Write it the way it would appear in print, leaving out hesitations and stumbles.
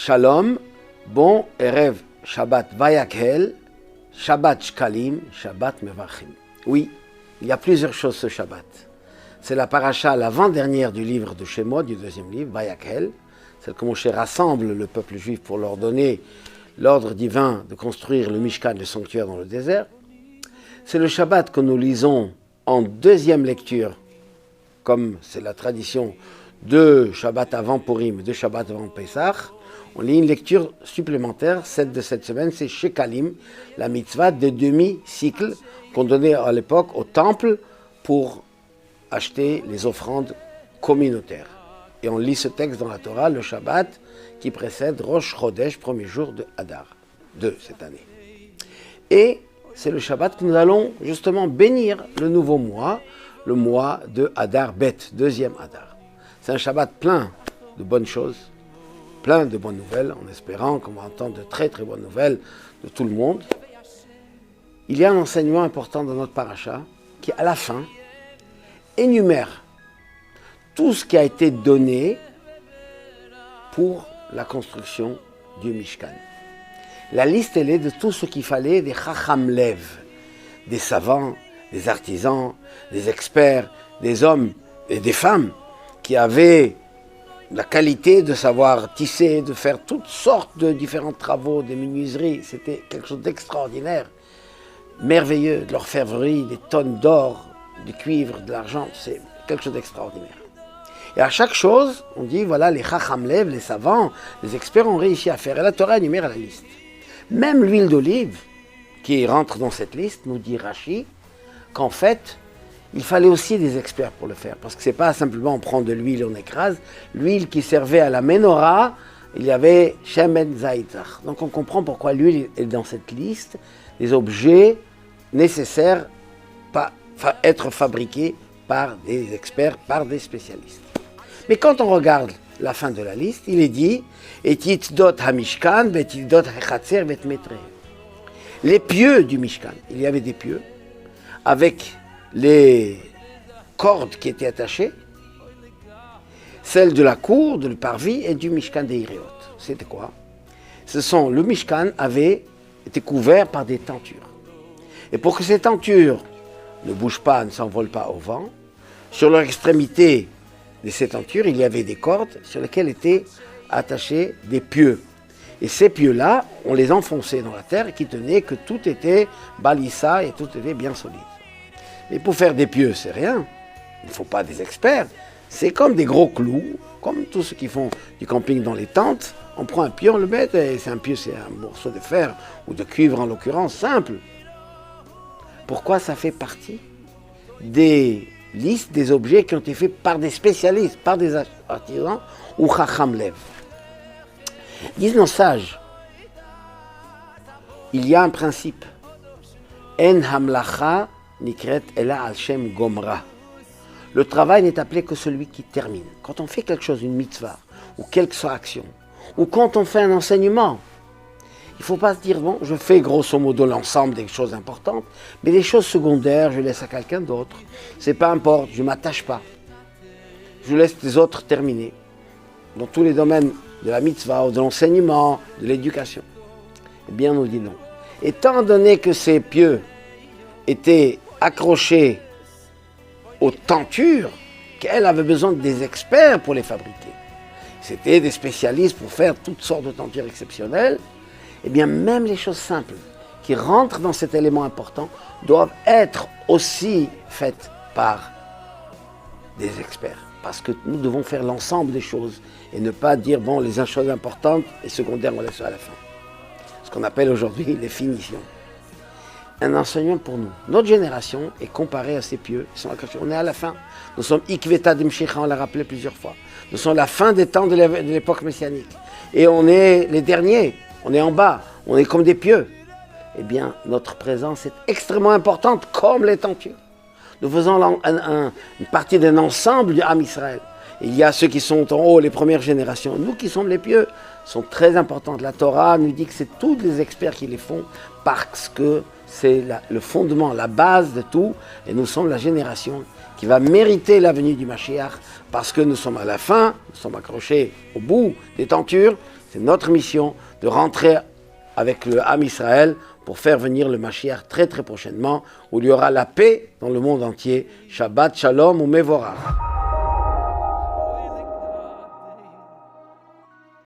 Shalom, bon Erev Shabbat Vayakhel, Shabbat Shkalim, Shabbat Mevarchim. Oui, il y a plusieurs choses ce Shabbat. C'est la paracha, l'avant-dernière du livre de Shemot, du deuxième livre, Vayakhel, celle que Moshe rassemble le peuple juif pour leur donner l'ordre divin de construire le Mishkan, le sanctuaire dans le désert. C'est le Shabbat que nous lisons en deuxième lecture, comme c'est la tradition de Shabbat avant Purim, de Shabbat avant Pesach. On lit une lecture supplémentaire, celle de cette semaine, c'est Shekalim, la mitzvah de demi-cycle qu'on donnait à l'époque au temple pour acheter les offrandes communautaires. Et on lit ce texte dans la Torah, le Shabbat, qui précède Rosh Chodesh, premier jour de Hadar, de cette année. Et c'est le Shabbat que nous allons justement bénir le nouveau mois, le mois de Hadar Bet, deuxième Hadar. C'est un Shabbat plein de bonnes choses, plein de bonnes nouvelles, en espérant qu'on va entendre de très très bonnes nouvelles de tout le monde. Il y a un enseignement important dans notre paracha qui, à la fin, énumère tout ce qui a été donné pour la construction du Mishkan. La liste, elle est de tout ce qu'il fallait des Chacham Lev, des savants, des artisans, des experts, des hommes et des femmes qui avaient la qualité de savoir tisser, de faire toutes sortes de différents travaux, des menuiseries. C'était quelque chose d'extraordinaire, merveilleux, de l'orfèvrerie, des tonnes d'or, du cuivre, de l'argent, c'est quelque chose d'extraordinaire. Et à chaque chose, on dit, voilà, les Chacham Lev, les savants, les experts ont réussi à faire. Et la Torah énumère la liste. Même l'huile d'olive, qui rentre dans cette liste, nous dit Rashi, qu'en fait, il fallait aussi des experts pour le faire. Parce que c'est pas simplement on prend de l'huile et on écrase. L'huile qui servait à la menorah, il y avait Shemen Zaitar. Donc on comprend pourquoi l'huile est dans cette liste des objets nécessaires à être fabriqués par des experts, par des spécialistes. Mais quand on regarde la fin de la liste, il est dit Et Yitzdot HaMishkan, et Yitzdot HaChatzer, et Metre. Les pieux du Mishkan, il y avait des pieux avec les cordes qui étaient attachées, celles de la cour, de le parvis et du Mishkan des Hiréot. C'était quoi? Le Mishkan avait été couvert par des tentures. Et pour que ces tentures ne bougent pas, ne s'envolent pas au vent, sur leur extrémité de ces tentures, il y avait des cordes sur lesquelles étaient attachés des pieux. Et ces pieux-là, on les enfonçait dans la terre qui tenaient que tout était balissa et tout était bien solide. Mais pour faire des pieux, c'est rien. Il ne faut pas des experts. C'est comme des gros clous, comme tous ceux qui font du camping dans les tentes. On prend un pieu, on le met, et c'est un pieu, c'est un morceau de fer ou de cuivre en l'occurrence, simple. Pourquoi ça fait partie des listes des objets qui ont été faits par des spécialistes, par des artisans ou Chacham Lev. Disent nos sages, il y a un principe. En hamlacha nikret ela al shem gomra. Le travail n'est appelé que celui qui termine. Quand on fait quelque chose, une mitzvah, ou quelque soit action, ou quand on fait un enseignement, il ne faut pas se dire, bon, je fais grosso modo l'ensemble des choses importantes, mais les choses secondaires, je laisse à quelqu'un d'autre. C'est pas importe, je ne m'attache pas. Je laisse les autres terminer. Dans tous les domaines de la mitzvah, de l'enseignement, de l'éducation. Eh bien, on nous dit non. Étant donné que ces pieux étaient accrochés aux tentures, qu'elle avait besoin des experts pour les fabriquer. C'était des spécialistes pour faire toutes sortes de tentures exceptionnelles. Eh bien, même les choses simples qui rentrent dans cet élément important doivent être aussi faites par des experts. Parce que nous devons faire l'ensemble des choses et ne pas dire, bon, les choses importantes et secondaires, on laisse à la fin. Ce qu'on appelle aujourd'hui les finitions. Un enseignement pour nous. Notre génération est comparée à ces pieux. On est à la fin. Nous sommes Ikveta Dimshicha, on l'a rappelé plusieurs fois. Nous sommes à la fin des temps de l'époque messianique. Et on est les derniers. On est en bas, on est comme des pieux. Eh bien, notre présence est extrêmement importante, comme les tentures. Nous faisons une partie d'un ensemble du Ham Israël. Il y a ceux qui sont en haut, les premières générations. Nous qui sommes les pieux, sont très importantes. La Torah nous dit que c'est tous les experts qui les font parce que c'est le fondement, la base de tout, et nous sommes la génération qui va mériter la venue du Mashiach, parce que nous sommes à la fin, nous sommes accrochés au bout des tentures. C'est notre mission de rentrer avec le Ham Israël pour faire venir le Mashiach très très prochainement, où il y aura la paix dans le monde entier. Shabbat Shalom ou Mevorach.